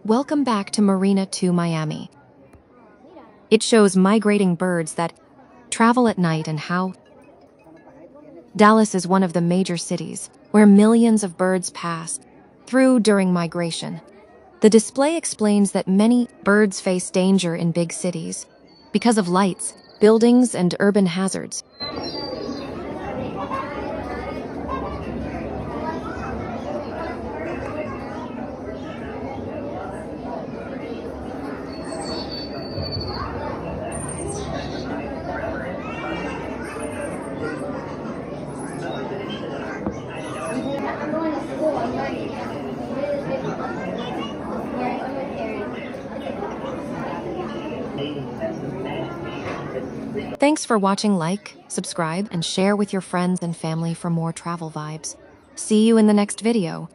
Welcome back to Marina 2 Miami. It shows migrating birds that travel at night and how Dallas is one of the major cities where millions of birds pass through during migration. The display explains that many birds face danger in big cities because of lights, buildings, and urban hazards. Thanks for watching. Like, subscribe, and share with your friends and family for more travel vibes. See you in the next video.